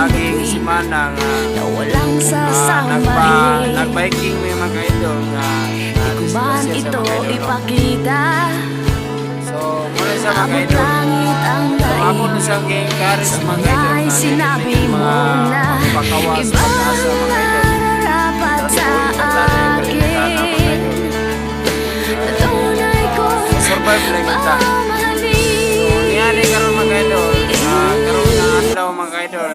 paging semana nga nag-biking may mga idol nga man ito ipakita. So muna sa mga idol ako na sa encourage sa mga idol Sinabi mo na pakawas pag-asa mga idol dapat sa akin. Tunay ko survive lang kita. So, niyari karon mga idol. Karon na adlaw mga idol.